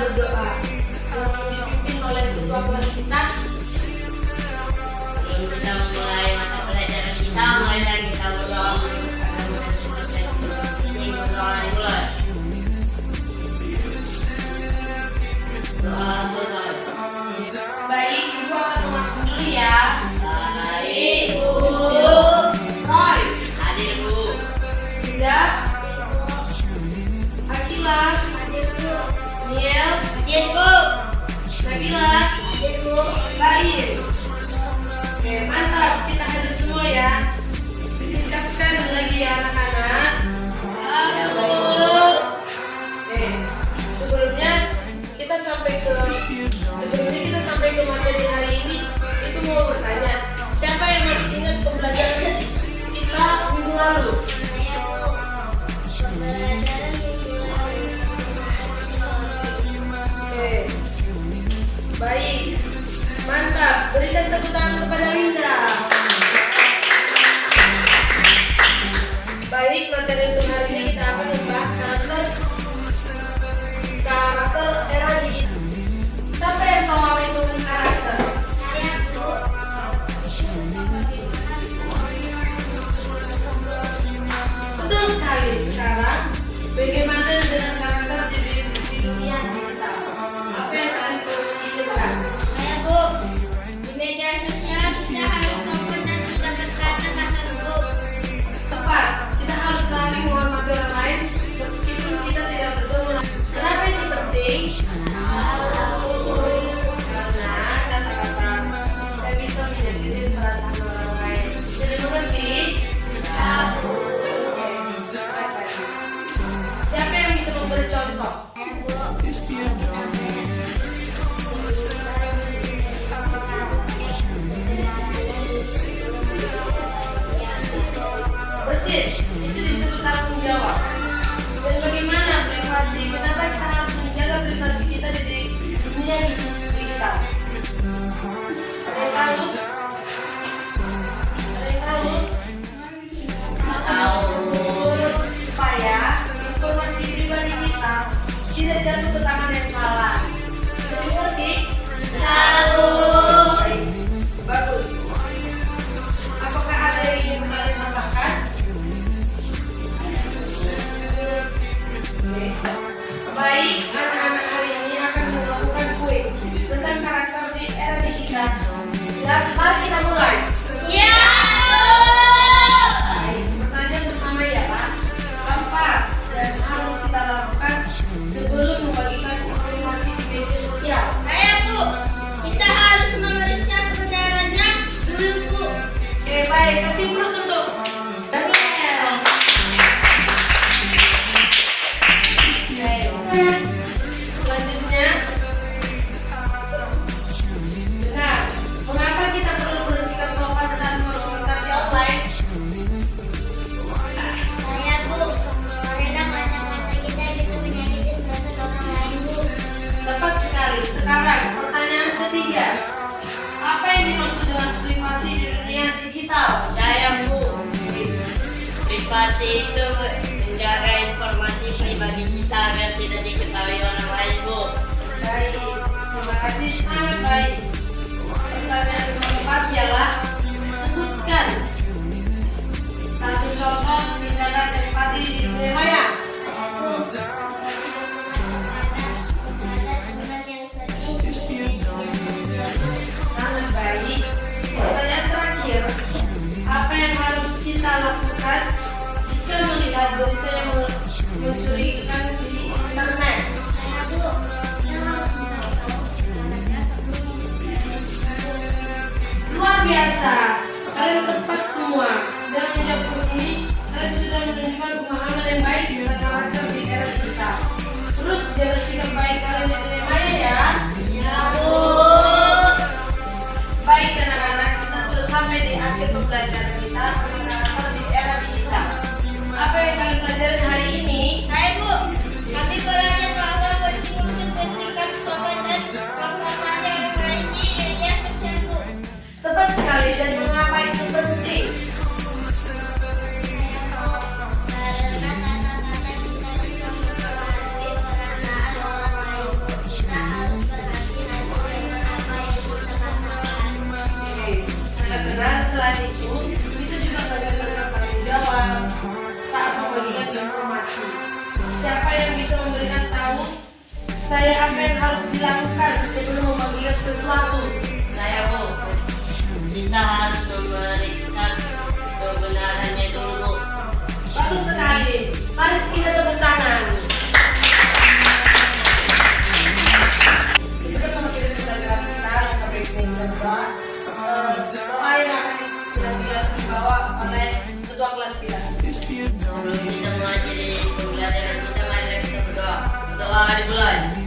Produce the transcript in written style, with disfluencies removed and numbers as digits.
berdoa yang dipimpin oleh ketua kelas kita. Sebelum kita memulai mata pelajaran kita, marilah kita berdoa agar ini berdoa dimulai. Doa selesai. Baik, Ibu akan masuk dulu ya. Baik, Bu. Roy, Hadir, Bu. Tidak, Akila, Niel, Hadir, Bu. Nabila, Hadir, Bu. Baik. Oke, mantap. Kita hadir semua ya. Kita sekali lagi ya anak-anak. Ya, Bu. Oke, sebelumnya kita sampai ke materi hari ini, itu mau bertanya, siapa yang masih ingat pembelajaran kita minggu lalu? Oke, baik, mantap. Berikan tepuk tangan kepada Linda. Baik, materi untuk hari ini kita akan membahas karakter era digital. Siapa yang mau menghitung karakter? Betul sekali. Sekarang, bagaimana dengan karakter di dunia digital? Apa yang kalian perlu pikirkan? Saya, Bu. Di media sosial kita harus sopan dan tidak berkata kasar, Bu. Tepat, kita harus saling menghormati orang lain meskipun kita tidak bertemu. Kenapa itu penting? Karena kata-kata saya bisa menyakiti perasaan orang lain. Jadi mengerti? Oke, baik-baik. Siapa yang bisa memberi contoh? Persis, itu disebut tanggung jawab. Dan bagaimana privasi? Kenapa kita harus menjaga privasi kita di dunia digital? Ada yang tahu? Ada yang tahu? Tahu. Supaya informasi pribadi kita tidak jatuh ke tangan yang salah. Jadi ngerti? Tahu. Baik, bagus. Apakah ada yang ingin kalian tambahkan? Baik, anak-anak hari ini akan melakukan kuis tentang karakter di era digital. Ya, mari kita mulai. Ya. Baik, pertanyaan pertama ya Pak. Apa yang harus kita lakukan sebelum membagikan informasi di media sosial? Saya, Bu. Kita harus memeriksa kebenarannya dulu, Bu. Oke, baik. Kasih plus untuk Daniel. Selanjutnya, benar. Mengapa kita perlu bersikap sopan dalam berkomunikasi online? Saya, Bu. Karena kata-kata kita bisa menyakiti perasaan orang lain, Bu. Tepat sekali. Sekarang pertanyaan ketiga. Apa yang dimaksud dengan privasi di dunia digital? Saya, Bu. Privasi itu menjaga informasi pribadi kita agar tidak diketahui orang lain, Bu. Baik, terima kasih, sangat baik. Pertanyaan keempat ialah sebutkan satu contoh tindakan empati di dunia maya. Sangat baik. Pertanyaan terakhir, apa yang harus kita lakukan jika melihat berita yang mencurigakan di internet? Luar biasa, kalian tepat semua. Dan menjawab ini, kalian sudah menunjukkan pemahaman yang baik tentang karakter di era digital. Terus jaga sikap baik kalian di dunia maya ya. Ya, Bu. Baik anak-anak, kita sudah sampai di akhir pembelajaran kita tentang karakter di era digital. Apa yang kalian pelajari hari ini? Saya, Bu. Kami belajar bahwa penting untuk bersikap sopan dan menghormati orang lain di media sosial, Bu. Tepat sekali, dan mengapa itu penting? saya apa yang harus dilakukan sebelum memanggil sesuatu? Saya Bu, kita harus memeriksa kebenarannya dulu Bu. Bagus sekali. Mari kita tepuk tangan. Jadi pertama kita sudah dilakukan sampai kedua doa yang akan kita dibawa oleh ketua kelas kita. Sebelum kita mengakhiri pembelajaran kita, mari kita berdoa. Doa dimulai.